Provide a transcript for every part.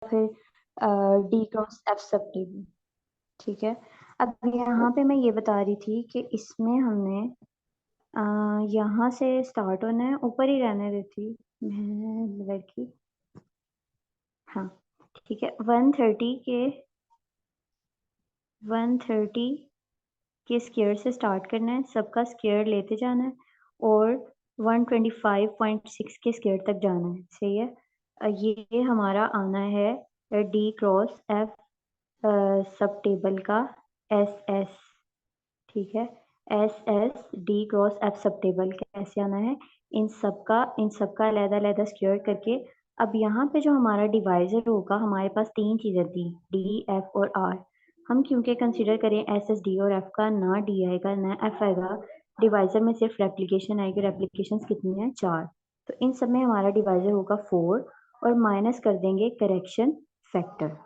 फिर D cross F sub table. ठीक है, अब यहाँ पे मैं ये बता रही थी कि इसमें हमने यहाँ से स्टार्ट होना है, ऊपर ही रहने देती मैं लड़की। हाँ ठीक है, 130 के स्क्वायर से स्टार्ट करना है, सबका स्क्वायर लेते जाना है और 125.6 के स्क्वायर तक जाना है। सही है, ये हमारा आना है D cross F sub table का एस एस। ठीक है, S S D cross F sub table कैसे आना है, इन सब का अलग-अलग स्क्वायर करके। अब यहाँ पे जो हमारा डिवाइजर होगा, हमारे पास तीन चीजें थी, डी एफ और आर। हम क्योंकि कंसीडर करें एस एस डी और एफ का, ना डी आएगा ना एफ आएगा, डिवाइजर में सिर्फ रेप्लीकेशन आएगी। रेप्लीकेशन कितनी है, 4। तो इन सब में हमारा डिवाइजर होगा 4 और माइनस कर देंगे करेक्शन फैक्टर।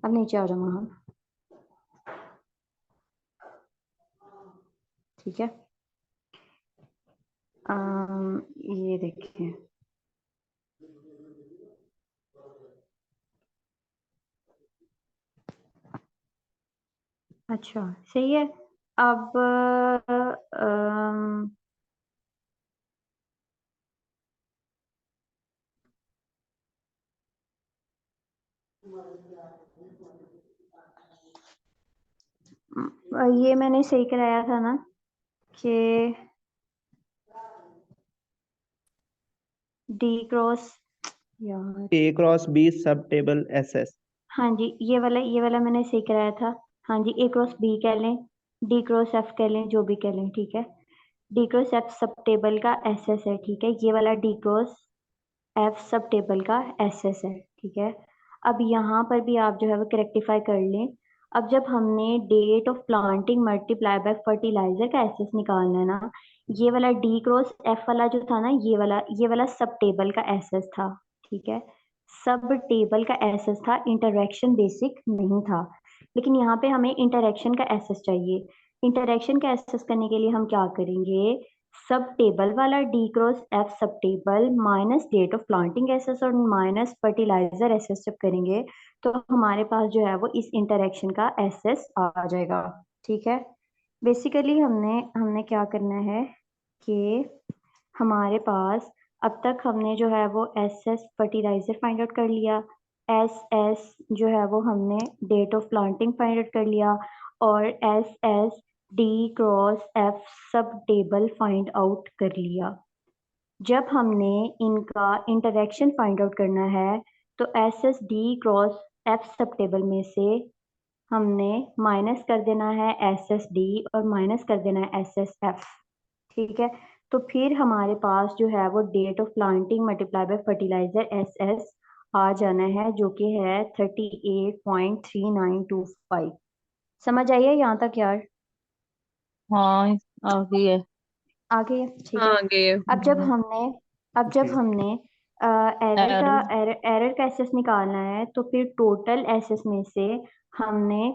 अब नीचे आ जाऊंगा हम। ठीक है, ये देखिए, अच्छा सही है। अब ये मैंने सही कराया था ना कि डी क्रॉस, यार ए क्रॉस बी सब टेबल एस एस। हाँ जी, ये वाला मैंने सही कराया था। हाँ जी, ए क्रॉस बी कह लें, डी क्रॉस एफ कह लें, जो भी कह लें। ठीक है, D cross F sub table का एस एस है। ठीक है, ये वाला D cross F sub table का एस एस है। ठीक है, अब यहाँ पर भी आप जो है वो करेक्टिफाई कर लें। अब जब हमने date of planting multiply by fertiliser का एस एस निकालना है ना, ये वाला डी क्रॉस एफ वाला जो था ना, ये वाला सब टेबल का एस एस था। ठीक है, सब टेबल का एस एस था, इंटरेक्शन बेसिक नहीं था। लेकिन यहाँ पे हमें इंटरेक्शन का एस एस चाहिए। इंटरेक्शन का एस एस करने के लिए हम क्या करेंगे, सब टेबल वाला D cross F sub table minus date of planting SS और माइनस फर्टिलाइजर एसएस जब करेंगे तो हमारे पास जो है वो इस इंटरेक्शन का एसएस आ जाएगा। ठीक है, बेसिकली हमने हमने क्या करना है कि हमारे पास अब तक हमने जो है वो S S fertiliser find out कर लिया, एस एस जो है वो हमने date of planting find out कर लिया, और S S D cross F sub table find out कर लिया। जब हमने इनका इंटरेक्शन फाइंड आउट करना है तो S S D cross F sub table में से हमने माइनस कर देना है एस एस डी और माइनस कर देना है एस एस एफ। ठीक है, तो फिर हमारे पास जो है वो date of planting multiply by fertilizer S S आ जाना है, जो कि है 38.3925। समझ आइए यहाँ तक यार? हाँ आ गई है। आगे ठीक हाँ है। आगे। अब जब हमने अब जब हमने एरर का एरर एरर का एसएस निकालना है तो फिर टोटल एसएस में से हमने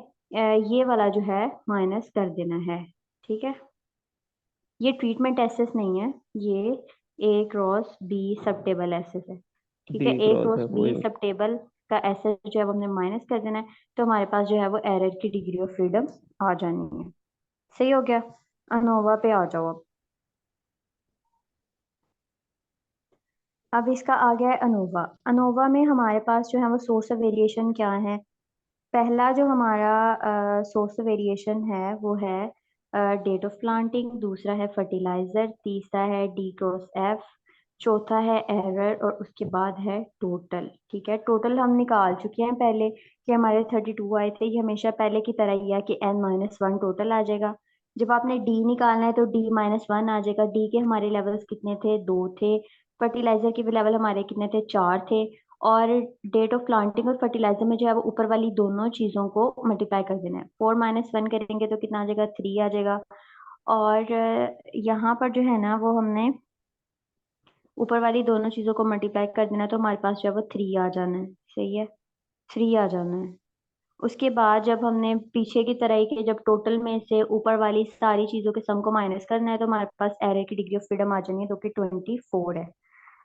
ये वाला जो है माइनस कर देना है। ठीक है, ये ट्रीटमेंट एसएस नहीं है, ये ए क्रॉस बी सब टेबल एसएस है। ठीक बी है, ए क्रॉस क्रॉस है बी कोई। सब टेबल का एसएस जो है वो हमने माइनस कर देना है, तो हमारे पास जो है वो एरर की डिग्री ऑफ फ्रीडम आ जानी है। सही हो गया, अनोवा पे आ जाओ। अब इसका आ गया है अनोवा। अनोवा में हमारे पास जो है वो सोर्स ऑफ वेरिएशन क्या है। पहला जो हमारा सोर्स ऑफ वेरिएशन है वो है डेट ऑफ प्लांटिंग, दूसरा है फर्टिलाइजर, तीसरा है डी क्रॉस एफ, चौथा है एरर और उसके बाद है टोटल। ठीक है, टोटल हम निकाल चुके हैं पहले कि हमारे 32 आए थे। ये हमेशा पहले की तरह ही है कि n-1 टोटल आ जाएगा। जब आपने डी निकालना है तो d-1 आ जाएगा। डी के हमारे लेवल्स कितने थे, 2 थे। फर्टिलाइजर के भी लेवल हमारे कितने थे, 4 थे। और डेट ऑफ प्लांटिंग और फर्टिलाइजर में जो है वो ऊपर वाली दोनों चीजों को मल्टीप्लाई कर देना है। 4-1 करेंगे तो कितना आ जाएगा, 3 आ जाएगा। और यहाँ पर जो है ना वो हमने ऊपर वाली दोनों चीजों को मल्टीप्लाई कर देना है, तो हमारे पास जो है वो 3 आ जाना है। सही है, 3 आ जाना है। उसके बाद जब हमने पीछे की तरह ही के जब टोटल में से ऊपर वाली सारी चीजों के सम को माइनस करना है तो हमारे पास एरर की डिग्री ऑफ फ्रीडम आ जानी है, जो कि 24 है।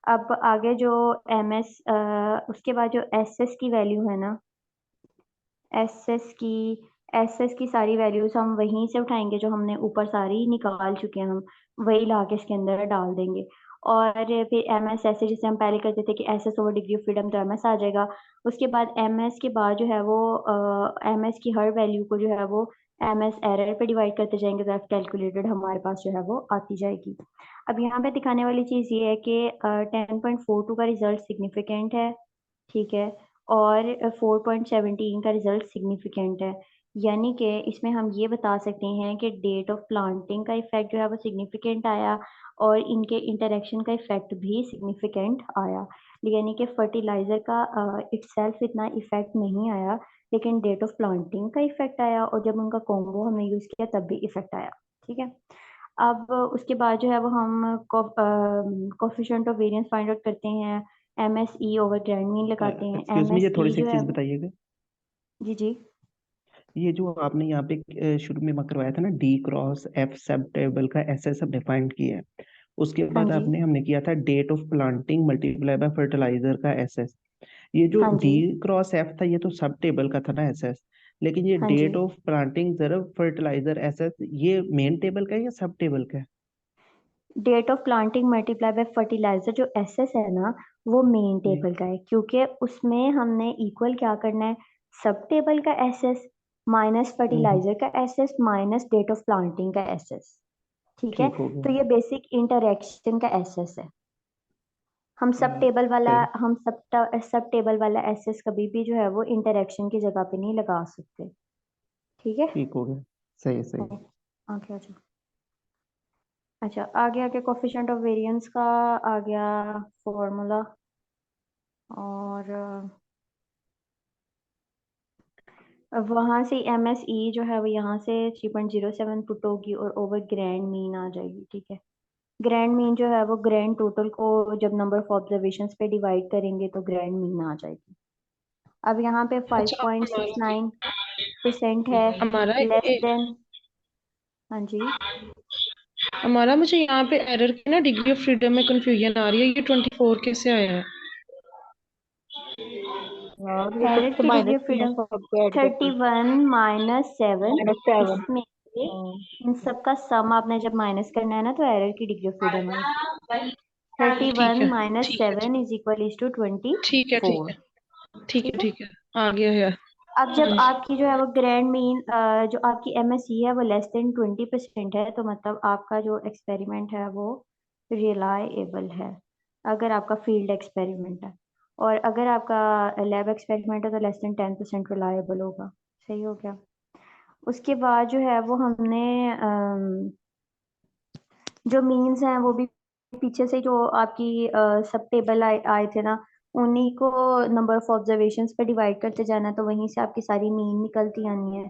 अब आगे जो एमएस उसके बाद जो एसएस की वैल्यू है ना, एसएस की सारी वैल्यूज हम वहीं से उठाएंगे जो हमने ऊपर सारी निकाल चुके हैं, हम वही ला के इसके अंदर डाल देंगे। और फिर एम एस ऐसे जैसे हम पहले करते थे कि S S over degree of freedom, तो एम एस आ जाएगा। उसके बाद एम एस के बाद जो है वो एम एस की हर वैल्यू को जो है वो एम एस एरर पे डिवाइड करते जाएंगे, तो एफ कैलकुलेटेड हमारे पास जो है वो आती जाएगी। अब यहाँ पे दिखाने वाली चीज़ ये है कि 10.42 का रिजल्ट सिग्निफिकेंट है, ठीक है, और 4.17 का रिजल्ट सिग्निफिकेंट है। यानी कि इसमें हम ये बता सकते हैं कि डेट ऑफ प्लांटिंग का इफेक्ट जो है वो सिग्निफिकेंट आया, और इनके इंटरेक्शन का इफेक्ट भी सिग्निफिकेंट आया। यानी कि फर्टिलाइजर का इटसेल्फ इतना इफेक्ट नहीं आया, लेकिन डेट ऑफ प्लांटिंग का इफेक्ट आया, और जब उनका कॉम्बो हमने यूज किया तब भी इफेक्ट आया। ठीक है, अब उसके बाद जो है वो हम coefficient of variance find out करते हैं, MSE ओवर ग्रैंड मीन लगाते हैं। एक्सक्यूज मी, ये थोड़ी MSE सी जो एक है चीज बताइएगा। जी जी ये जो आपने यहाँ पे शुरू में करवाया था ना, D cross F sub table का ऐसे सब डिफाइंड किया है, उसके हाँ बाद जी हमने किया था date of planting multiply by fertiliser का एसएस। ये जो हाँ डी जी क्रॉस एफ था ये तो सब टेबल का था ना एसएस, लेकिन ये हाँ जी। डेट ऑफ प्लांटिंग जरा फर्टिलाइजर एसएस ये मेन टेबल का है या सब टेबल का है? Date of planting multiply by fertiliser जो एसएस है ना, वो मेन जी। टेबल का है, क्योंकि उसमें हमने इक्वल क्या करना है, सब टेबल का एसएस माइनस हम्म। फर्टिलाइजर का SS minus date of planting का एसएस। ठीक है, ठीक हो तो गया। ये बेसिक इंटरेक्शन का एसएस है। हम सब हम्म, टेबल वाला सही। हम सब टेबल वाला एसएस कभी भी जो है वो इंटरेक्शन की जगह पे नहीं लगा सकते। ठीक है, ठीक हो गया। सही सही। आगे आ जाओ। अच्छा, आगे आगे कोफिशिएंट ऑफ वेरिएंस का आ गया फॉर्मूला, और अब वहां से MSE जो है वो यहाँ से 3.07 पुट होगी और ओवर ग्रैंड मीन आ जाएगी। ठीक है, ग्रैंड मीन जो है वो ग्रैंड टोटल को जब नंबर ऑफ ऑब्जर्वेशंस पे डिवाइड करेंगे तो ग्रैंड मीन आ जाएगी। अब यहाँ पे अच्छा, हमारा 5.69% है, हमारा लेस देन। हाँ जी, हमारा मुझे यहाँ पे एरर की ना डिग्री ऑफ फ्रीडम में कंफ्यूजन आ रही है, ये 24 कैसे आया है? यार ये तो एरर उसको की डिग्री माइनस ऑफ में है फ्रीडम सबको ऐड करके। 31-7, -7। इसमें से इन सब का सम आपने जब माइनस करना है ना, तो एरर की डिग्री ऑफ फ्रीडम आएगी। थर्टी ठीक वन है, माइनस ठीक है, seven is equal to twenty ठीक है, ठीक फोर है, ठीक है, ठीक है, ठीक है। आ गया यार। अब हाँ जब जी। आपकी जो है वो ग्रैंड मीन जो आपकी MSE है वो लेस देन 20% है, तो मतलब आपका जो एक्सपेरिमेंट है वो रिलायबल है, अगर आपका फील्ड एक्सपेरिमेंट है। और अगर आपका लैब एक्सपेरिमेंट है तो लेस देन 10% रिलायबल होगा। सही हो गया। उसके बाद जो है वो हमने जो मीन्स हैं वो भी पीछे से जो आपकी सब टेबल आए थे ना, उन्हीं को नंबर ऑफ ऑब्जर्वेशंस पे डिवाइड करते जाना, तो वहीं से आपकी सारी मीन निकलती आनी है।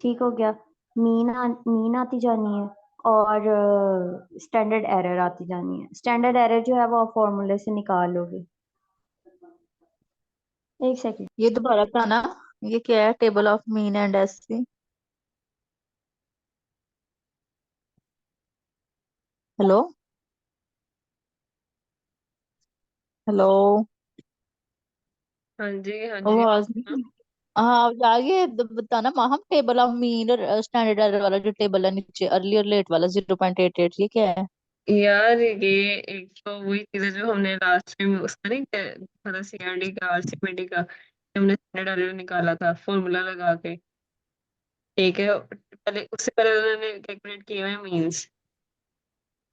ठीक हो गया, मीन आती जानी है, और स्टैंडर्ड एरर आती जानी है। स्टैंडर्ड एरर जो है वो आप फॉर्मूले से निकाल लोगे। एक सेकंड। ये दोबारा बताना, ये क्या है? Table of mean and SC. Hello hello. हाँ जी, हाँ जी। आवाज नहीं। हाँ यार ये बताना हम टेबल ऑफ मीन और स्टैंडर्ड एरर वाला जो टेबल है नीचे अर्ली और लेट वाला 0.88, ये क्या है? यार ये एक तो वही चीज है जो हमने लास्ट टाइम उसका नहीं था, CRD का आरसीपीडी का, हमने स्टैंडर्ड एरर निकाला था फॉर्मूला लगा के। ठीक है, पहले उससे पहले उन्होंने कैलकुलेट किया है मीन्स,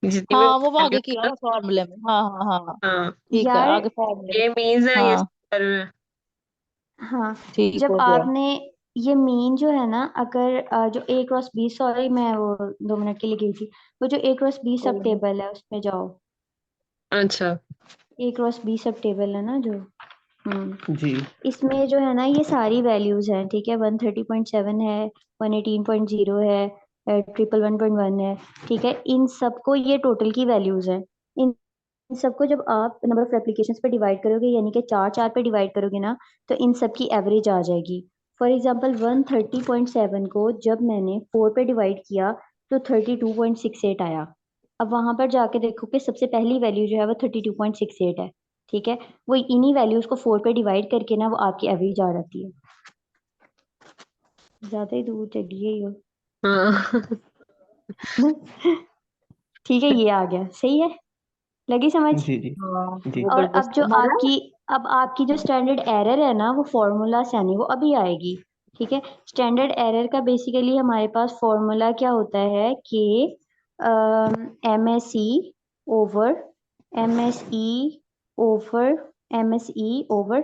जितनी भी हाँ वो आगे वैल्यूज किया है है फॉर्मूले में। हाँ हाँ हाँ। ना। हाँ, ठीक है, यार आगे फॉर्मूले में। ये मीन्स है, ये हाँ एरर है। हाँ, ठीक जब हो गया। आपने ये मीन जो है ना, अगर जो A×B, सॉरी मैं वो 2 मिनट के लिए गई थी, वो जो A×B सब कोई नहीं। टेबल है उसमें जाओ। अच्छा। A×B सब टेबल है ना जो, जी। इसमें जो है ना ये सारी वैल्यूज हैं। ठीक है, 130.7 है, 118.0 है, 111.1 है। ठीक है, इन सबको ये टोटल की वैल्यूज हैं। इन इन सबको जब आप नंबर ऑफ एप्लीकेशंस पे डिवाइड करोगे, यानी कि चार चार पे डिवाइड करोगे ना, तो इन सब की एवरेज आ जाएगी। फॉर एग्जांपल 130.7 को जब मैंने 4 पे डिवाइड किया तो 32.68 आया। अब वहां पर जाके देखो कि सबसे पहली वैल्यू जो है वो 32.68 है, ठीक है। वो इन्हीं वैल्यूज को 4 पे डिवाइड करके ना वो आपकी एवरेज आ जाती है। ज्यादा ही दूर चली गई हो। हाँ ठीक है, ये आ गया, सही है, लगी समझ। जी जी हाँ जी। वो और बस तुम्हारा अब आपकी जो स्टैंडर्ड एरर है ना वो फॉर्मूला से आनी, वो अभी आएगी, ठीक है। स्टैंडर्ड एरर का बेसिकली हमारे पास फॉर्मूला क्या होता है कि MSE over MSE over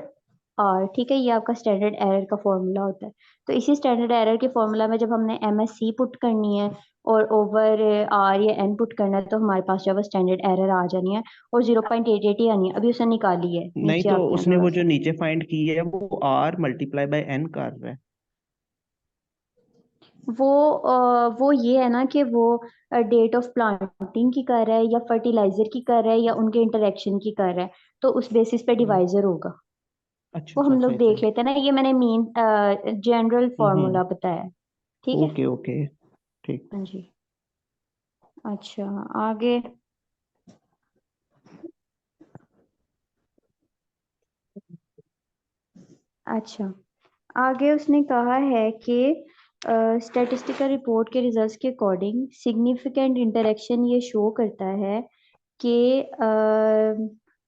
R, ठीक है। ये आपका स्टैंडर्ड एरर का फॉर्मूला होता है। तो इसी स्टैंडर्ड एरर के फॉर्मूला में जब हमने MSE पुट करनी है और ओवर R या N पुट करना है तो हमारे पास जो है स्टैंडर्ड एरर आ जानी है और 0.88 ही आनी है। अभी उसने निकाली है, नहीं नीचे तो आते हैं उसने थोड़ा वो जो सा। नीचे फाइंड की है वो R मल्टीप्लाई बाय N कर रहा है। वो ये है ना कि वो डेट ऑफ प्लांटिंग की कर रहा है या फर्टिलाइजर की कर रहा है या उनके इंटरेक्शन की कर रहा है, तो उस बेसिस पे हम्म, डिवाइजर होगा। अच्छा वो अच्छा, हम लोग सही देख सही। लेते हैं ना, ये मैंने मेन जनरल हम्म। फॉर्मूला बताया, ठीक है। ओके ओके, ठीक। हाँ जी। अच्छा, आगे। अच्छा, आगे उसने कहा है कि स्टैटिस्टिकल रिपोर्ट के रिजल्ट्स के अकॉर्डिंग सिग्निफिकेंट इंटरेक्शन ये शो करता है कि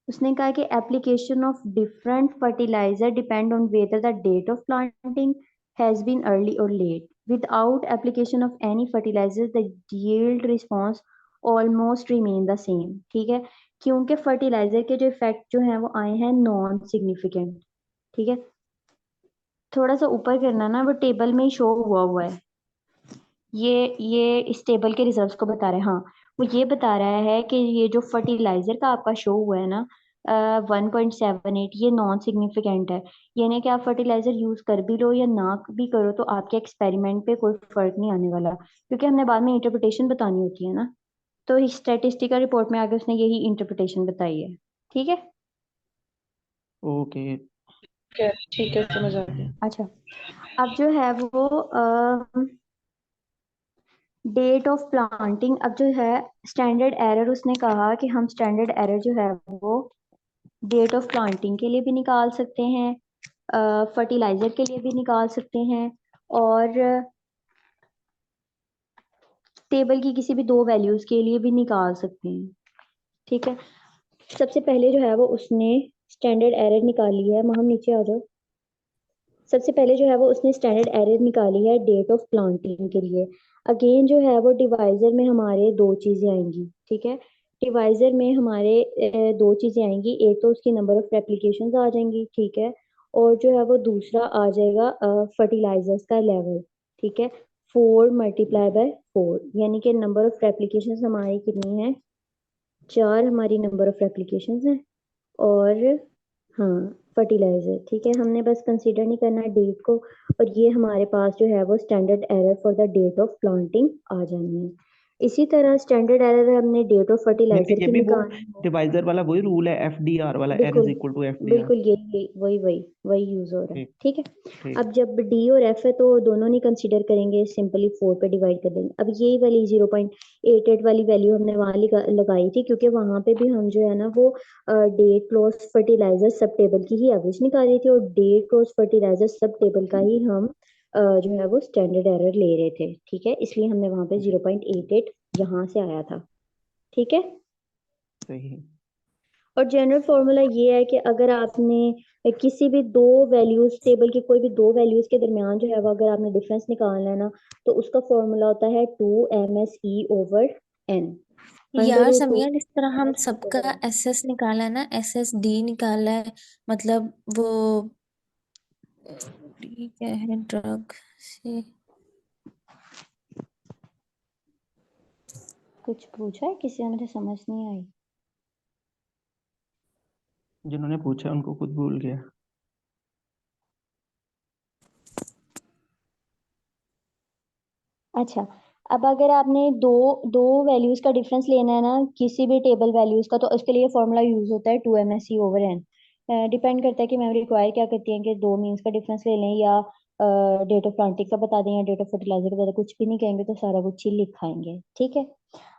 उसने कहा कि application of different fertilizer depend on whether the date of planting has been early और late. Without application of any fertilizer the yield response almost remain the same, ठीक है। क्योंकि फर्टिलाइजर के जो इफेक्ट जो हैं वो आए हैं नॉन सिग्निफिकेंट, ठीक है। थोड़ा सा ऊपर करना ना, वो टेबल में ही शो हुआ है। ये इस टेबल के रिजल्ट्स को बता रहे हैं। हाँ, वो ये बता रहा है कि ये जो फर्टिलाइजर का आपका शो हुआ है ना 1.78, ये नॉन सिग्निफिकेंट है। यानी कि आप फर्टिलाइजर यूज कर भी लो या ना भी करो तो आपके एक्सपेरिमेंट पे कोई फर्क नहीं आने वाला, क्योंकि हमने बाद में इंटरप्रिटेशन बतानी होती है ना। तो स्टैटिस्टिकल रिपोर्ट में आगे उसने यही इंटरप्रिटेशन बताई है, ठीक है। ओके। ठीक है, समझ आ गया। अच्छा, अब जो है वो डेट ऑफ प्लांटिंग, अब जो है स्टैंडर्ड एरर उसने कहा कि हम स्टैंडर्ड एरर जो है वो डेट ऑफ प्लांटिंग के लिए भी निकाल सकते हैं, फर्टिलाइजर के लिए भी निकाल सकते हैं, और टेबल की किसी भी दो वैल्यूज के लिए भी निकाल सकते हैं, ठीक है। सबसे पहले जो है वो उसने स्टैंडर्ड एरर निकाली है, हम नीचे आ जाओ। सबसे पहले जो है वो उसने स्टैंडर्ड एरर निकाली है डेट ऑफ प्लांटिंग के लिए। अगेन जो है वो डिवाइजर में हमारे दो चीजें आएंगी, ठीक है। डिवाइजर में हमारे दो चीजें आएंगी, एक तो उसकी नंबर ऑफ रेप्लिकेशंस आ जाएंगी, ठीक है। और जो है वो दूसरा आ जाएगा फर्टिलाइजर्स का लेवल, ठीक है। 4 × 4, यानी कि नंबर ऑफ रेप्लिकेशंस हमारी कितनी है, 4 हमारी नंबर ऑफ रेप्लिकेशंस है। और हाँ, फर्टिलाइजर, ठीक है। हमने बस कंसीडर नहीं करना डेट को, और ये हमारे पास जो है वो standard error for the date of planting आ जानी है। इसी तरह स्टैंडर्ड एरर हमने डेट ऑफ यानी फर्टिलाइजर ये की भी वो निकालनी है। डिवाइजर वाला वही रूल है, FDR वाला, N बिल्कुल इज इक्वल टू FDR। बिल्कुल, यही वही वही वही यूज हो रहा है, ठीक ठीक है। ठीक। अब जब D और F है तो दोनों नहीं कंसीडर करेंगे, सिंपली 4 पे डिवाइड कर देंगे। अब यही वाली 0.88 वाली वैल्यू हमने वहां लगाई थी, क्योंकि वहां पे भी हम जो है ना वो डेट क्लोज फर्टिलाइजर सब टेबल की ही एवरेज निकाली थी, और डेट क्लोज फर्टिलाइजर सब टेबल का ही हम जो है वो स्टैंडर्ड एरर ले रहे थे, ठीक है। इसलिए हमने वहां पे 0.88 यहाँ से आया था, ठीक है। सही। और जनरल फॉर्मूला ये है कि अगर आपने किसी भी दो वैल्यूज, टेबल की कोई भी दो वैल्यूज के दरमियान जो है वो अगर आपने डिफरेंस निकालना है ना, तो उसका फॉर्मूला होता है 2MSE/N, अंडर यार रूट टू समिया, जिस तरह हम MSE सबका ओवर N। SS निकाला है ना, SSD निकाला है, मतलब वो D क्या है, ड्रग से कुछ पूछा है किसी ने, मुझे समझ नहीं आई। जिन्होंने पूछा उनको खुद भूल गया। अच्छा, अब अगर आपने दो दो वैल्यूज का डिफरेंस लेना है ना किसी भी टेबल वैल्यूज का, तो उसके लिए फॉर्मूला यूज होता है 2MSE/N। डिपेंड करता है कि मेमोरी रिक्वायर क्या करती है कि दो मीन्स का डिफरेंस ले लें या डेट ऑफ प्लांटिंग का बता दें या डेट ऑफ फर्टिलाइजर का बता दें, कुछ भी नहीं कहेंगे तो सारा कुछ ही लिखाएंगे, ठीक है।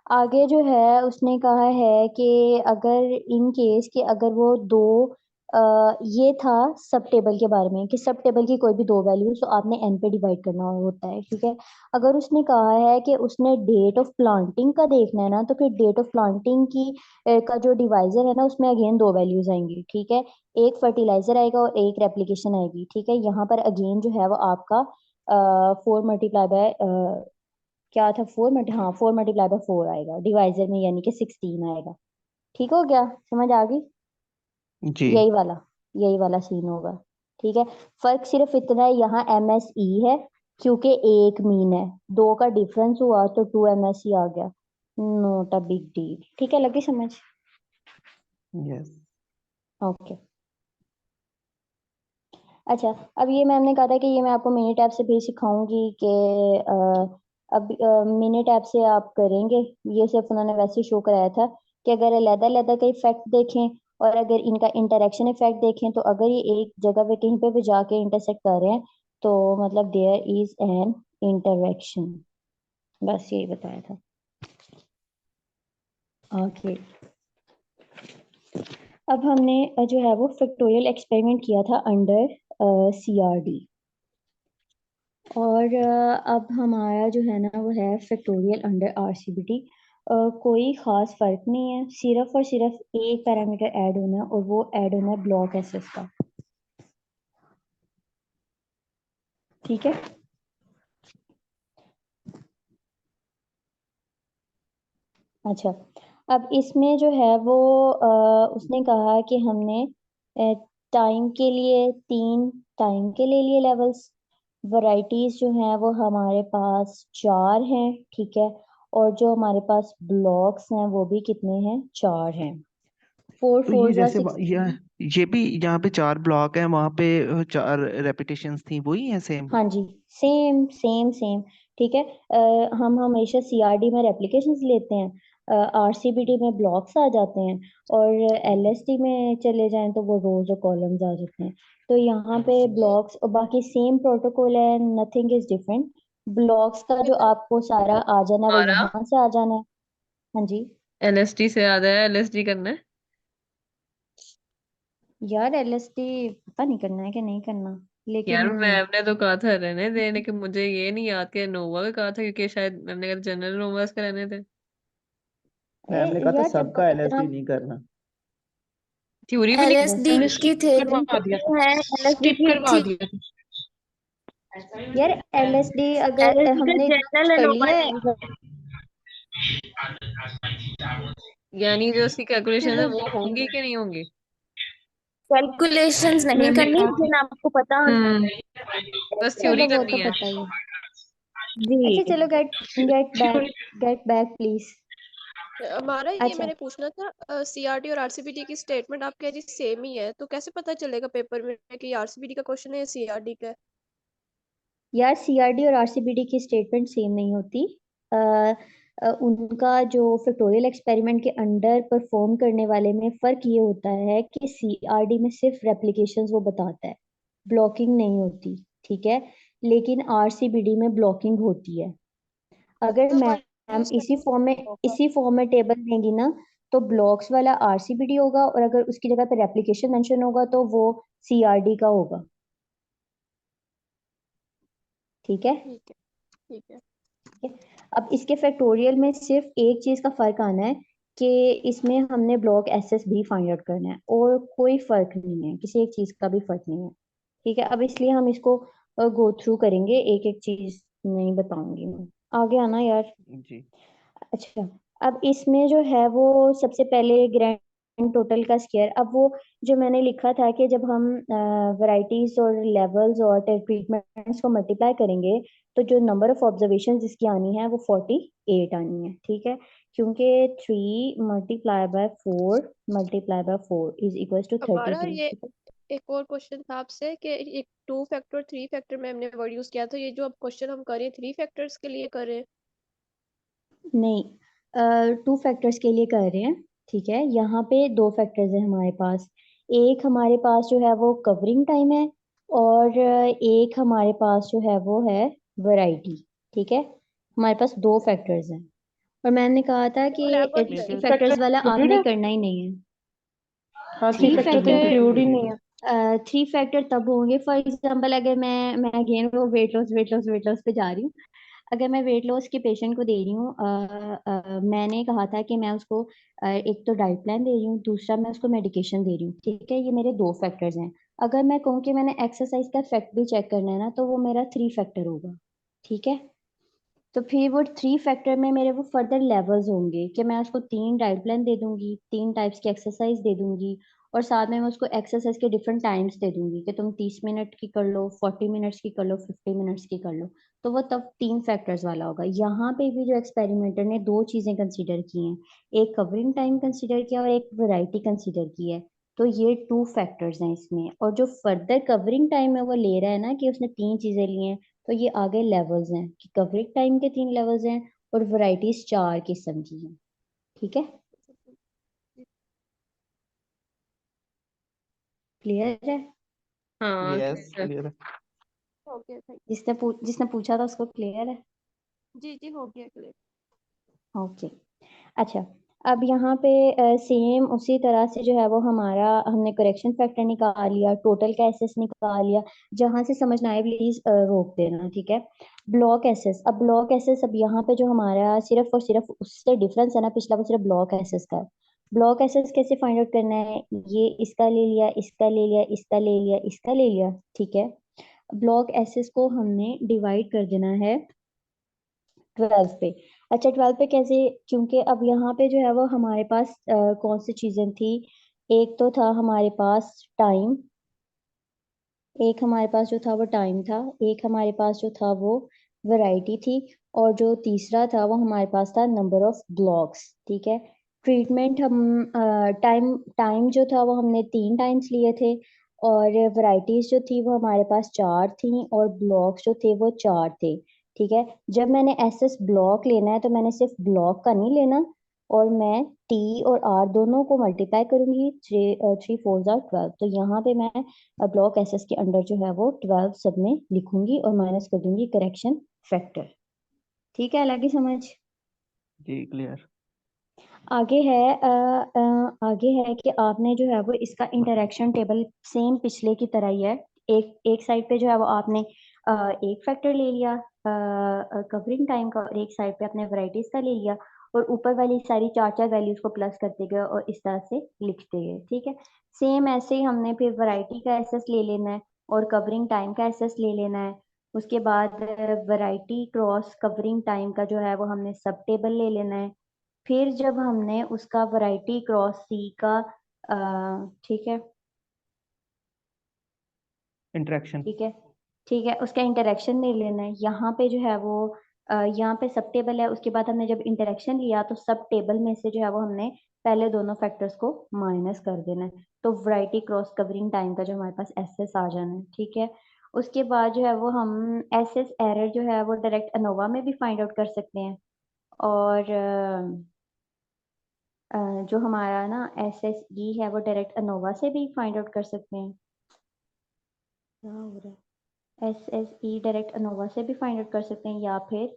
आगे जो है उसने कहा है कि अगर इन केस कि अगर वो दो ये था सब टेबल के बारे में कि सब टेबल की कोई भी दो वैल्यूज तो आपने n पे डिवाइड करना होता है, ठीक है। अगर उसने कहा है कि उसने डेट ऑफ प्लांटिंग का देखना है ना, तो फिर डेट ऑफ प्लांटिंग की का जो डिवाइजर है ना उसमें अगेन दो वैल्यूज आएंगी, ठीक है। एक फर्टिलाइजर आएगा और एक रेप्लिकेशन आएगी, ठीक है। यहाँ पर अगेन जो है वो आपका 4 × क्या था 4 हाँ 4 × 4 आएगा डिवाइजर में, यानी कि 16 आएगा। ठीक हो गया, समझ आ गई? जी यही वाला सीन होगा, ठीक है। फर्क सिर्फ इतना है, यहाँ MSE है क्योंकि एक मीन है, दो का डिफरेंस हुआ तो 2 MSE आ गया, नोट अ बिग डील, ठीक है। लगी समझ? Yes okay. अच्छा, अब ये मैम ने कहा था कि ये मैं आपको मिनी टैब से भी सिखाऊंगी कि अब मिनी टैब से आप करेंगे। ये सिर्फ उन्होंने वैसे शो कराया था कि अगर अलग-अलग का इफेक्ट देखें और अगर इनका इंटरेक्शन इफेक्ट देखें, तो अगर ये एक जगह पे कहीं पे भी जाके इंटरसेक्ट कर रहे हैं तो मतलब देयर इज एन इंटरेक्शन, बस यही बताया था। ओके, अब हमने जो है वो फैक्टोरियल एक्सपेरिमेंट किया था अंडर CRD, और अब हमारा जो है ना वो है फैक्टोरियल अंडर RCBT। कोई ख़ास फ़र्क नहीं है, सिर्फ और सिर्फ एक पैरामीटर ऐड होना है और वो ऐड होना है ब्लॉक एसएस का, ठीक है। अच्छा, अब इसमें जो है वो उसने कहा कि हमने टाइम के लिए 3 टाइम के ले लिए लेवल्स, वैरायटीज जो हैं वो हमारे पास 4 हैं, ठीक है। और जो हमारे पास ब्लॉक्स हैं वो भी कितने हैं, 4 हैं। 4 तो 4 ये जा जैसे 16। ये भी यहाँ पे 4 ब्लॉक है, वहां पे 4 रेपिटेशंस थी, वही है सेम? हाँ जी, सेम सेम सेम, ठीक है। हम हमेशा CRD में रेप्लिकेशंस लेते हैं, RCBT में ब्लॉक्स आ जाते हैं, और LSD में चले जाएं तो वो रोज और कॉलम्स आ जाते हैं। तो यहाँ पे ब्लॉक्स और बाकी सेम प्रोटोकॉल है, नथिंग इज डिफरेंट। ब्लॉक्स का जो आपको सारा आ जाना है वो हमारा यहाँ से आ जाना है। हाँ जी, LSD से याद है, LSD करना है। यार LSD पता नहीं करना है कि नहीं करना, यार लेकिन मैम ने तो कहा था रहने दे, लेकिन मुझे ये नहीं याद कि नोवा का कहा था, क्योंकि शायद मैम ने कहा जनरल नोवास का रहने थे। मैम ने कहा था यार जब सबका आप इतना एलएसडी नहीं करना। थ्योरी भी नहीं LSD वैसे की LSD थ्योरी करवा दिया था, है, LSD स्किप की करवा थी। दिया था। यार LSD अगर LSD का हमने इतना कुछ जनरल कर एनोवा लिया है, नहीं है। यानी जो उसकी कैलकुलेशन है वो होंगी कि नहीं होंगी? कैलकुलेशंस नहीं मैम ने करनी, कहा था। लेकिन आपको पता होना हम्म बस थ्योरी चलो वो तो करनी है। पता ही है। अच्छा जी। चलो, गेट गेट बैक प्लीज। हमारा ये अच्छा मैंने पूछना था, सीआरटी और आरसीबीटी की स्टेटमेंट आप कह रही सेम ही है, तो कैसे पता चलेगा पेपर में कि आरसीबीटी का क्वेश्चन है या सीआरटी का है? यार, CRD और RCBD की स्टेटमेंट सेम नहीं होती। उनका जो फैक्टोरियल एक्सपेरिमेंट के अंडर परफॉर्म करने वाले में फर्क ये होता है कि CRD में सिर्फ रेप्लिकेशंस वो बताता है, ब्लॉकिंग नहीं होती, ठीक है। लेकिन RCBD में ब्लॉकिंग होती है। अगर मैम इसी फॉर्म में टेबल देंगी ना, तो ब्लॉक्स वाला RCBD होगा, और अगर उसकी जगह पे रेप्लिकेशन मेंशन होगा तो वो CRD का होगा, ठीक है। ठीक है, ठीक है। ठीक है? अब इसके फैक्टोरियल में सिर्फ एक चीज का फर्क आना है कि इसमें हमने ब्लॉक एसएस भी फाइंड आउट करना है, और कोई फर्क नहीं है, किसी एक चीज का भी फर्क नहीं है, ठीक है। अब इसलिए हम इसको गो थ्रू करेंगे, एक एक चीज नहीं बताऊंगी मैं, आगे आना यार। जी अच्छा, अब इसमें जो है वो सबसे पहले ग्रैंड टोटल का स्क्वायर, अब वो जो मैंने लिखा था कि जब हम वैरायटीज और लेवल्स और ट्रीटमेंट्स को मल्टीप्लाई करेंगे तो जो नंबर ऑफ ऑब्जर्वेशन इसकी आनी है वो 48 आनी है, ठीक है। क्योंकि 3 × 4 × 4 इज इक्वल टू हमारा 32, ये ठीक है। एक और क्वेश्चन था आपसे कि एक 2 फैक्टर 3 फैक्टर में हमने वर्ड यूज किया था, ये जो अब क्वेश्चन हम कर रहे हैं 3 फैक्टर्स के लिए कर रहे हैं? नहीं, 2 फैक्टर्स के लिए कर रहे हैं, ठीक है। यहाँ पे 2 फैक्टर्स है हमारे पास, एक हमारे पास जो है वो कवरिंग टाइम है, और एक हमारे पास जो है वो है वैरायटी, ठीक है। हमारे पास 2 फैक्टर्स हैं, और मैंने कहा था कि और आप थ्री लेकिन फैक्टर्स वाला included आपने है? करना ही नहीं है। हाँ थ्री थ्री थ्री फैक्टर तो फैक्टर फैक्टर इंक्लूड ही नहीं है। थ्री फैक्टर तब होंगे, फॉर एग्जांपल अगर मैं अगेन वो वेट लॉस पे जा रही हूँ। अगर मैं वेट लॉस के पेशेंट को दे रही हूँ, मैंने कहा था कि मैं उसको एक तो डाइट प्लान दे रही हूँ, दूसरा मैं उसको मेडिकेशन दे रही हूँ, ठीक है, ये मेरे 2 फैक्टर्स हैं। अगर मैं कहूँ कि मैंने एक्सरसाइज का इफेक्ट भी चेक करना है ना, तो वो मेरा 3 फैक्टर होगा, ठीक है। तो फिर वो 3 फैक्टर में मेरे वो फर्दर लेवल्स होंगे कि मैं उसको 3 डाइट प्लान दे दूंगी, 3 टाइप्स की एक्सरसाइज दे दूंगी, और साथ में मैं उसको एक्सरसाइज के डिफरेंट टाइम्स दे दूंगी कि तुम 30 मिनट की कर लो, 40 मिनट्स की कर लो, 50 मिनट्स की कर लो। तो वो तब 3 फैक्टर्स वाला होगा। यहाँ पे भी जो एक्सपेरिमेंटर ने 2 चीजें कंसिडर की हैं, एक कवरिंग टाइम कंसिडर किया और एक वैरायटी कंसिडर की है। तो ये 2 फैक्टर्स हैं इसमें, और जो फर्दर कवरिंग टाइम है वो ले रहा है ना कि उसने 3 चीजें ली हैं, तो ये आगे लेवल्स हैं कि कवरिंग टाइम के 3 लेवल्स हैं और वैरायटीज 4 किस्म की हैं, ठीक है, क्लियर है। हाँ यस clear है। क्लियर है। हो गया था। जिसने पूछा था उसको क्लियर है। जी हो गया क्लियर। ओके, अच्छा। अब यहाँ पे सेम उसी तरह से जो है वो हमारा, हमने करेक्शन फैक्टर निकाल लिया, टोटल का एसएस निकाल लिया। जहाँ से समझना है प्लीज रोक देना, ठीक है। ब्लॉक एसएस, अब ब्लॉक एसएस, अब यहाँ पे जो हमारा सिर्फ और सिर्फ उससे डिफरेंस है ना पिछला, वो सिर्फ ब्लॉक एसएस का है। ब्लॉक एसएस कैसे फाइंड आउट करना है, ये इसका ले लिया, इसका ले लिया, इसका ले लिया, इसका ले लिया, ठीक है। ब्लॉक एसएस को हमने डिवाइड कर देना है 12 पे। अच्छा, 12 पे कैसे, क्योंकि अब यहाँ पे जो है वो हमारे पास कौन सी चीजें थी, एक तो था हमारे पास टाइम, एक हमारे पास जो था वो टाइम था, एक हमारे पास जो था वो वैरायटी थी, और जो तीसरा था वो हमारे पास था नंबर ऑफ ब्लॉक्स, ठीक है। ट्रीटमेंट हम टाइम टाइम जो था वो हमने 3 टाइम्स लिए थे, और वैरायटीज जो थी वो हमारे पास 4 थी, और ब्लॉक्स जो थे वो 4 थे, ठीक है। जब मैंने एसएस ब्लॉक लेना है तो मैंने सिर्फ ब्लॉक का नहीं लेना, और मैं टी और आर दोनों को मल्टीप्लाई करूंगी, 3 3 4 12। तो यहाँ पे मैं ब्लॉक एसएस के अंडर जो है वो 12 सब में लिखूंगी और माइनस कर दूंगी करेक्शन फैक्टर, ठीक है, लगी समझ। जी क्लियर। आगे है आगे है कि आपने जो है वो इसका इंटरेक्शन टेबल सेम पिछले की तरह ही है। एक एक साइड पे जो है वो आपने एक फैक्टर ले लिया कवरिंग टाइम का, और एक साइड पे अपने वैरायटीज का ले लिया, और ऊपर वाली सारी 4 4 वैल्यूज को प्लस करते गए और इस तरह से लिखते गए, ठीक है। सेम ऐसे ही हमने फिर वैरायटी का एसेस ले लेना है और कवरिंग टाइम का एसेस ले लेना है। उसके बाद वैरायटी क्रॉस कवरिंग टाइम का जो है वो हमने सब टेबल ले लेना है। फिर जब हमने उसका वैरायटी क्रॉस सी का ठीक है, इंटरेक्शन। ठीक है, ठीक है, उसका इंटरेक्शन ले लेना है। यहाँ पे जो है वो यहाँ पे सब टेबल है, उसके बाद हमने जब इंटरेक्शन लिया तो सब टेबल में से जो है वो हमने पहले दोनों फैक्टर्स को माइनस कर देना है। तो वैरायटी क्रॉस कवरिंग टाइम का जो हमारे पास एसएस आ जाना है, ठीक है। उसके बाद जो है वो हम एसएस एरर जो है वो डायरेक्ट अनोवा में भी फाइंड आउट कर सकते हैं, और जो हमारा ना एस एस ई है वो डायरेक्ट अनोवा से भी फाइंड आउट कर सकते हैं। क्या हो रहा है, S S E direct ANOVA से भी फाइंड आउट कर सकते हैं, या फिर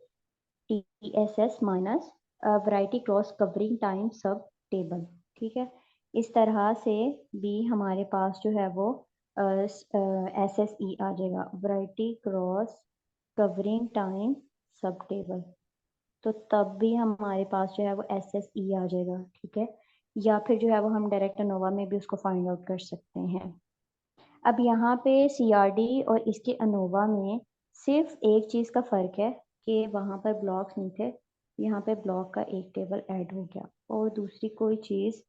T S S minus variety cross covering time सब टेबल, ठीक है। इस तरह से भी हमारे पास जो है वो एस एस ई आ जाएगा, वैरायटी क्रॉस कवरिंग टाइम सब टेबल। तो तब भी हमारे पास जो है वो एस एस ई आ जाएगा, ठीक है। या फिर जो है वो हम डायरेक्ट अनोवा में भी उसको फाइंड आउट कर सकते हैं। अब यहाँ पे सी आर डी और इसके अनोवा में सिर्फ एक चीज़ का फ़र्क है कि वहाँ पर ब्लॉक्स नहीं थे, यहाँ पे ब्लॉक का एक टेबल ऐड हो गया, और दूसरी कोई चीज़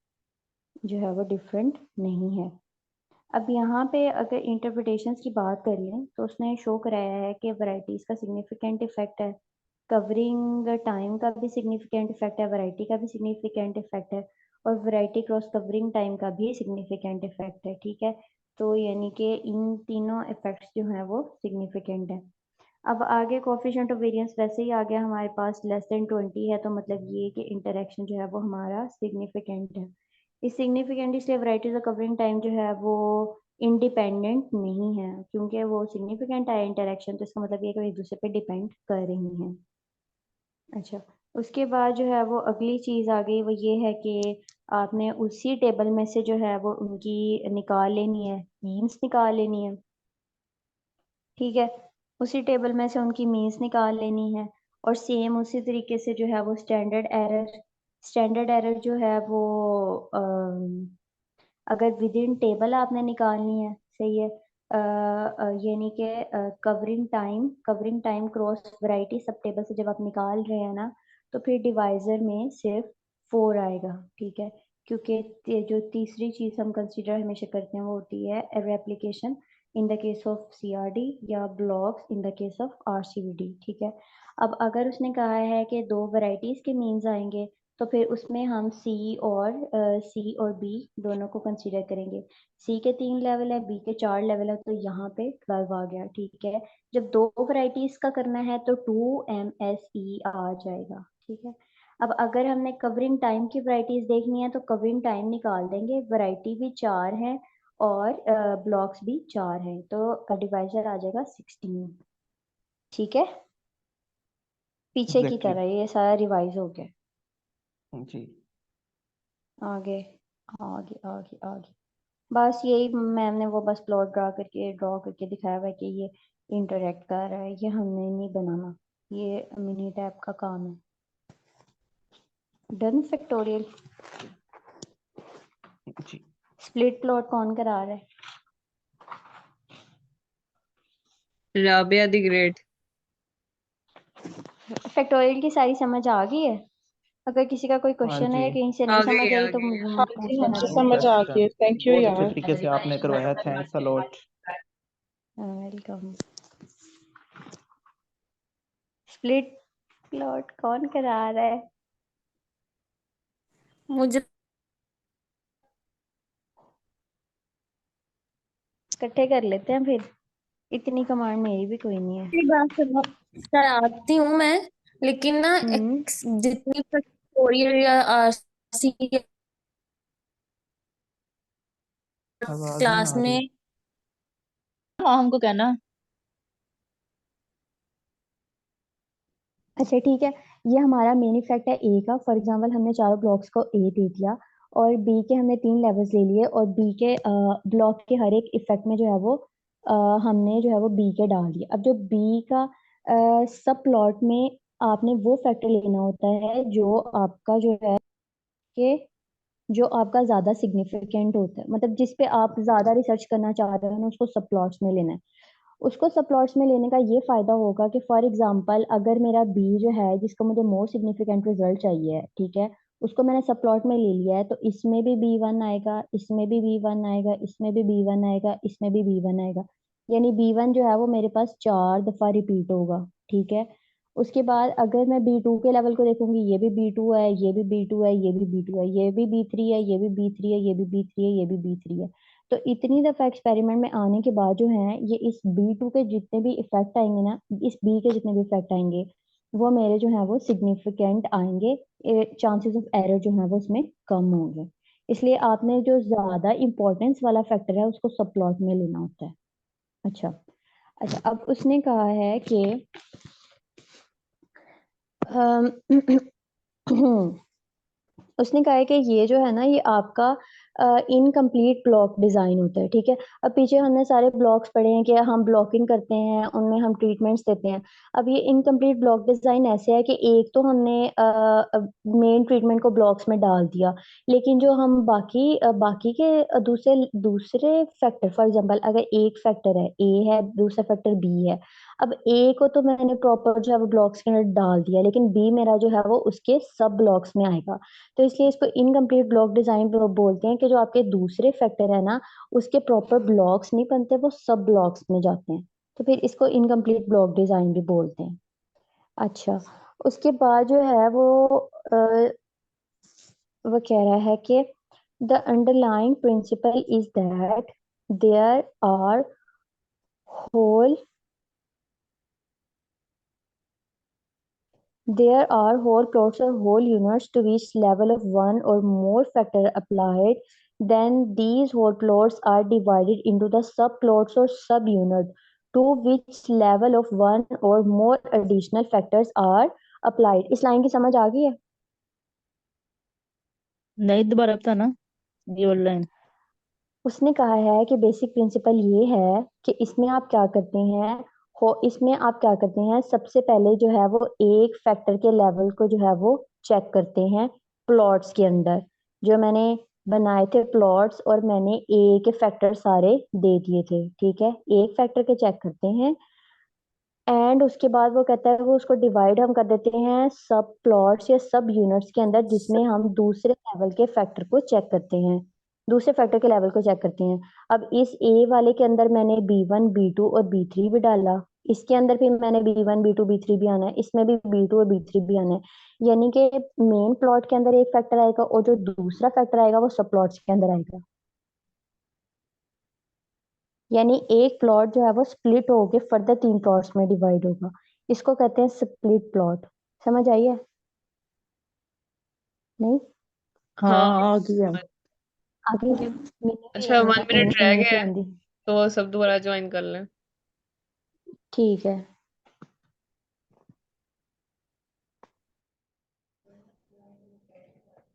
जो है वो डिफरेंट नहीं है। अब यहाँ पे अगर इंटरप्रिटेशंस की बात कर लें तो उसने शो कराया है कि वैरायटीज़ का सिग्निफिकेंट इफेक्ट है, कवरिंग टाइम का भी सिग्निफिकेंट इफेक्ट है, वैरायटी का भी सिग्निफिकेंट इफेक्ट है, और वैरायटी क्रॉस कवरिंग टाइम का भी सिग्निफिकेंट इफेक्ट है, ठीक है। तो यानी कि इन तीनों इफेक्ट्स जो हैं वो सिग्निफिकेंट है। अब आगे कोफिशिएंट ऑफ वेरिएंस वैसे ही आ गया हमारे पास, लेस देन 20 है, तो मतलब ये कि इंटरेक्शन जो है वो हमारा सिग्निफिकेंट है। इस सिग्निफिकेंट इसलिए वैरायटीज ऑफ कवरिंग टाइम जो है वो इंडिपेंडेंट नहीं है, क्योंकि वो सिग्निफिकेंट है इंटरेक्शन, तो इसका मतलब ये कि वो एक दूसरे पे डिपेंड कर रही हैं। अच्छा, उसके बाद जो है वो अगली चीज़ आ गई, वो ये है कि आपने उसी टेबल में से जो है वो उनकी निकाल लेनी है, मीन्स निकाल लेनी है, ठीक है। उसी टेबल में से उनकी मीन्स निकाल लेनी है, और सेम उसी तरीके से जो है वो स्टैंडर्ड एरर जो है वो अगर विद इन टेबल आपने निकालनी है, सही है, यानी कि कवरिंग टाइम क्रॉस वैरायटी सब टेबल से जब आप निकाल रहे हैं ना, तो फिर डिवाइजर में सिर्फ 4 आएगा, ठीक है। क्योंकि जो तीसरी चीज़ हम कंसीडर हमेशा करते हैं वो होती है replication in the case of CRD या blocks in the case of RCVD, ठीक है। अब अगर उसने कहा है कि 2 वैरायटीज़ के मीन्स आएंगे, तो फिर उसमें हम सी और बी दोनों को कंसीडर करेंगे। सी के 3 लेवल है, बी के 4 लेवल है, तो यहाँ पे 12 आ गया, ठीक है। जब 2 वैरायटीज का करना है तो 2 MSE आ जाएगा, ठीक है। अब अगर हमने कवरिंग टाइम की वैरायटीज देखनी है तो कवरिंग टाइम निकाल देंगे, वैरायटी भी 4 है और ब्लॉक्स भी 4 हैं, तो डिवाइजर आ जाएगा 16, ठीक है। पीछे की एग्जैक्टली तरह ये सारा रिवाइज हो गया। जी। आगे आगे आगे आगे बस यही मैम ने वो बस प्लॉट ड्रॉ करके दिखाया हुआ है कि ये इंटरेक्ट कर रहा है, ये हमने नहीं बनाना, ये मिनी टैब का काम है। Done factorial. जी स्प्लिट प्लॉट कौन करा रहा है? Rabia the great. फैक्टोरियल की सारी समझ आ गई है? अगर किसी का कोई हाँ क्वेश्चन है जी या कहीं से नहीं आ समझ गई आई आ तो गई। हाँ पूछ जी, हाँ लेना जी, दोबारा। समझ आ गई। जस्ट थैंक यू बहुत अच्छे यार। तरीके से आपने करवाया, thanks a lot. Welcome. Split plot कौन करा रहा है? मुझे इकट्ठे कर लेते हैं फिर, इतनी कमांड मेरी भी कोई नहीं है। की बात सुनो, कराती हूँ मैं, लेकिन ना जितनी फैक्टोरियल या आरसी आवाज नहीं क्लास आ रही। में हाँ हमको कहना। अच्छा ठीक है, ये हमारा मेन इफेक्ट है ए का। फॉर एग्जांपल हमने चारों ब्लॉक्स को ए दे दिया और बी के हमने 3 लेवल्स ले लिए, और बी के ब्लॉक के हर एक इफेक्ट में जो है वो हमने जो है वो बी के डाल दिया। अब जो बी का सब प्लॉट में आपने वो फैक्टर लेना होता है जो आपका जो है कि जो आपका ज्यादा सिग्निफिकेंट होता है, मतलब जिस पे आप ज्यादा रिसर्च करना चाह रहे हो ना, उसको सब प्लॉट्स में लेना है। उसको सब प्लॉट्स में लेने का ये फायदा होगा कि फॉर एग्जांपल अगर मेरा बी जो है जिसको मुझे मोर सिग्निफिकेंट रिजल्ट चाहिए, ठीक है, उसको मैंने सब प्लॉट में ले लिया है, तो इसमें भी B1 आएगा, इसमें भी B1 आएगा, इसमें भी B1 आएगा, इसमें भी B1 आएगा। यानी B1 जो है वो मेरे पास 4 दफा रिपीट होगा, ठीक है। उसके बाद अगर मैं B2 के लेवल को देखूंगी, ये भी B2 है, ये भी B2 है, ये भी B2 है, ये भी B3 है, ये भी B3 है, ये भी B3 है, ये भी B3 है। तो इतनी दफा एक्सपेरिमेंट में आने के बाद जो है ये इस B2 के जितने भी इफेक्ट आएंगे ना, इस बी के जितने भी इफेक्ट आएंगे वो मेरे जो है वो सिग्निफिकेंट आएंगे, चांसेस ऑफ एरर जो है वो उसमें कम होंगे। इसलिए आपने जो ज्यादा इंपॉर्टेंस वाला फैक्टर है उसको सब प्लॉट में लेना होता है। अच्छा अच्छा, अब उसने कहा है कि उसने कहा है कि ये जो है ना ये आपका इनकम्प्लीट ब्लॉक डिजाइन होता है, ठीक है। अब पीछे हमने सारे ब्लॉक्स पढ़े हैं कि हम ब्लॉकिंग करते हैं, उनमें हम ट्रीटमेंट्स देते हैं। अब ये इनकम्प्लीट ब्लॉक डिजाइन ऐसे है कि एक तो हमने मेन ट्रीटमेंट को ब्लॉक्स में डाल दिया, लेकिन जो हम बाकी के दूसरे दूसरे फैक्टर, फॉर एग्जांपल अगर एक फैक्टर है ए है, दूसरा फैक्टर बी है, अब ए को तो मैंने प्रॉपर जो है वो ब्लॉक्स के अंदर डाल दिया, लेकिन बी मेरा जो है वो उसके सब ब्लॉक्स में आएगा। तो इसलिए इसको इनकम्प्लीट ब्लॉक डिजाइन बोलते हैं कि जो आपके दूसरे फैक्टर है ना उसके प्रॉपर ब्लॉक्स नहीं बनते, वो सब ब्लॉक्स में जाते हैं, तो फिर इसको इनकम्प्लीट ब्लॉक डिजाइन भी बोलते हैं। अच्छा, उसके बाद जो है वो कह रहा है कि the underlying principle is that there are whole there are whole plots or whole units to which level of one or more factor applied. Then these whole plots are divided into the subplots or subunit to which level of one or more additional factors are applied. इस line की समझ आ गई है? नहीं, दोबारा बताना ये वाला लाइन। उसने कहा है कि बेसिक प्रिंसिपल ये है कि इसमें आप क्या करते हैं, इसमें आप क्या करते हैं, सबसे पहले जो है वो एक फैक्टर के लेवल को जो है वो चेक करते हैं प्लॉट्स के अंदर। जो मैंने बनाए थे प्लॉट्स और मैंने ए के फैक्टर सारे दे दिए थे, ठीक है, एक फैक्टर के चेक करते हैं। एंड उसके बाद वो कहता है वो उसको डिवाइड हम कर देते हैं सब प्लॉट्स या सब यूनिट्स के अंदर, जिसमें हम दूसरे लेवल के फैक्टर को चेक करते हैं, दूसरे फैक्टर के लेवल को चेक करते हैं। अब इस ए वाले के अंदर मैंने B1 B2 और B3 भी डाला, इसके अंदर भी मैंने B1 B2 B3 भी आना है, इसमें भी B2 और B3 भी आना है। यानी कि मेन प्लॉट के अंदर एक फैक्टर आएगा और जो दूसरा फैक्टर आएगा वो सब प्लॉट्स के अंदर आएगा। यानी एक प्लॉट जो है वो स्प्लिट होके फर्दर 3 प्लॉट्स में डिवाइड होगा। इसको कहते हैं स्प्लिट प्लॉट। समझ आई है? नहीं? हाँ हाँ आ गया। आगे मीनिंग अच्छा 1 मिनट रह इन्हीं गया की है आंदी। तो सब दोबारा ज्वाइन कर लें। ठीक है।